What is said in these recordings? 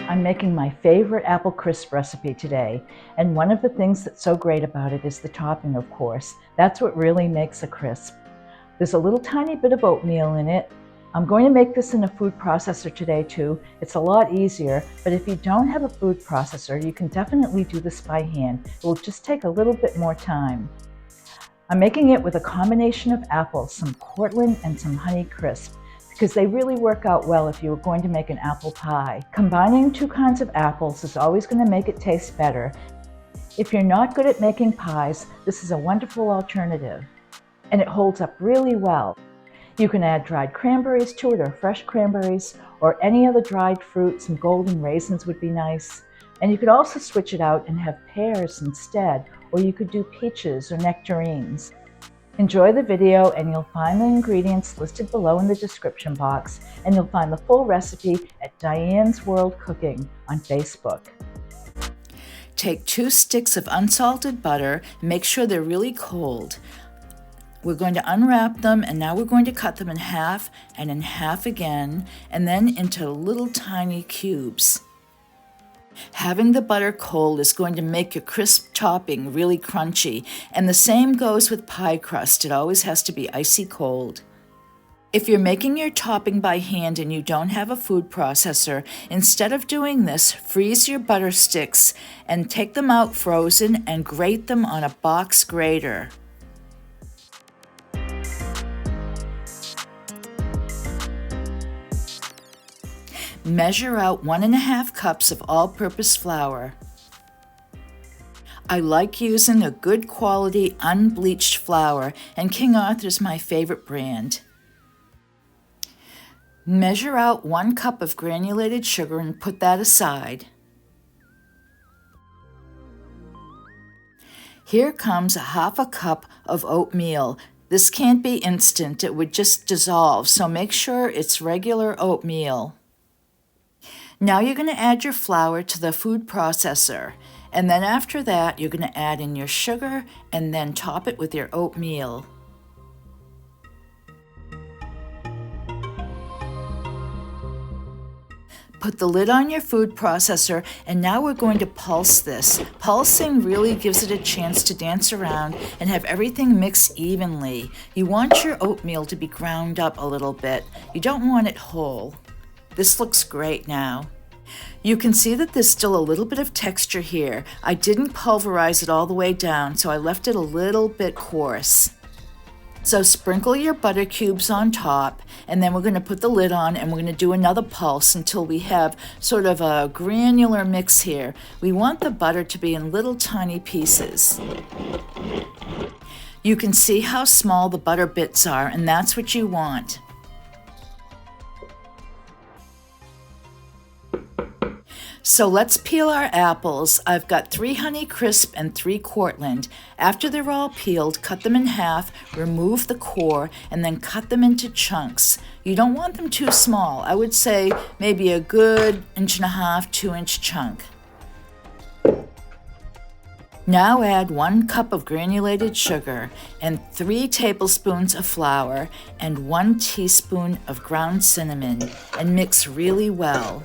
I'm making my favorite apple crisp recipe today, and one of the things that's so great about it is the topping, of course. That's what really makes a crisp. There's a little tiny bit of oatmeal in it. I'm going to make this in a food processor today too. It's a lot easier, but if you don't have a food processor, you can definitely do this by hand. It will just take a little bit more time. I'm making it with a combination of apples, some Cortland and some Honey Crisp, because they really work out well if you were going to make an apple pie. Combining two kinds of apples is always going to make it taste better. If you're not good at making pies, this is a wonderful alternative, and it holds up really well. You can add dried cranberries to it, or fresh cranberries, or any other dried fruit. Some golden raisins would be nice. And you could also switch it out and have pears instead, or you could do peaches or nectarines. Enjoy the video, and you'll find the ingredients listed below in the description box, and you'll find the full recipe at Diane's World Cooking on Facebook. Take 2 sticks of unsalted butter, make sure they're really cold. We're going to unwrap them, and now we're going to cut them in half and in half again, and then into little tiny cubes. Having the butter cold is going to make your crisp topping really crunchy, and the same goes with pie crust. It always has to be icy cold. If you're making your topping by hand and you don't have a food processor, instead of doing this, freeze your butter sticks and take them out frozen and grate them on a box grater. Measure out 1½ cups of all-purpose flour. I like using a good quality unbleached flour, and King Arthur's my favorite brand. Measure out 1 cup of granulated sugar and put that aside. Here comes 1/2 cup of oatmeal. This can't be instant, it would just dissolve, so make sure it's regular oatmeal. Now you're going to add your flour to the food processor, and then after that you're going to add in your sugar and then top it with your oatmeal. Put the lid on your food processor, and now we're going to pulse this. Pulsing really gives it a chance to dance around and have everything mix evenly. You want your oatmeal to be ground up a little bit. You don't want it whole. This looks great now. You can see that there's still a little bit of texture here. I didn't pulverize it all the way down, so I left it a little bit coarse. So sprinkle your butter cubes on top, and then we're going to put the lid on and we're going to do another pulse until we have sort of a granular mix here. We want the butter to be in little tiny pieces. You can see how small the butter bits are, and that's what you want. So let's peel our apples. I've got 3 Honey Crisp and 3 Cortland. After they're all peeled, cut them in half, remove the core, and then cut them into chunks. You don't want them too small. I would say maybe a good 1.5 to 2-inch chunk. Now add 1 cup of granulated sugar and 3 tablespoons of flour and 1 teaspoon of ground cinnamon, and mix really well.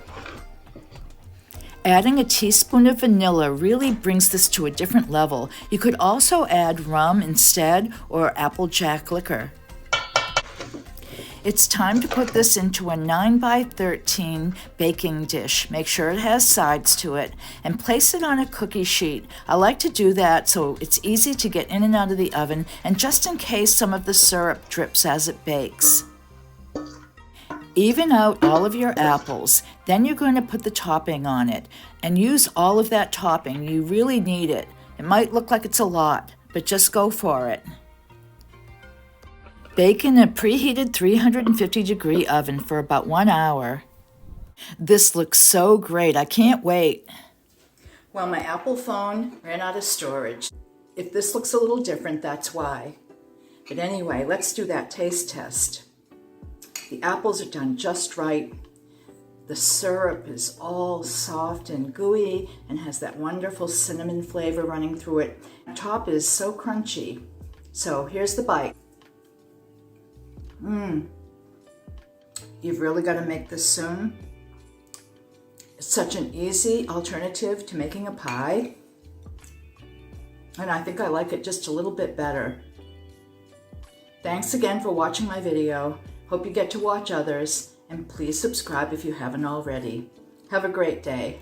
Adding a teaspoon of vanilla really brings this to a different level. You could also add rum instead, or applejack liquor. It's time to put this into a 9x13 baking dish. Make sure it has sides to it, and place it on a cookie sheet. I like to do that so it's easy to get in and out of the oven, and just in case some of the syrup drips as it bakes. Even out all of your apples, then you're going to put the topping on it, and use all of that topping. You really need it. It might look like it's a lot, but just go for it. Bake in a preheated 350-degree oven for about 1 hour. This looks so great. I can't wait. Well, my Apple phone ran out of storage. If this looks a little different, that's why. But anyway, let's do that taste test. The apples are done just right. The syrup is all soft and gooey and has that wonderful cinnamon flavor running through it. The top is so crunchy. So here's the bite. You've really got to make this soon. It's such an easy alternative to making a pie. And I think I like it just a little bit better. Thanks again for watching my video. Hope you get to watch others, and please subscribe if you haven't already. Have a great day.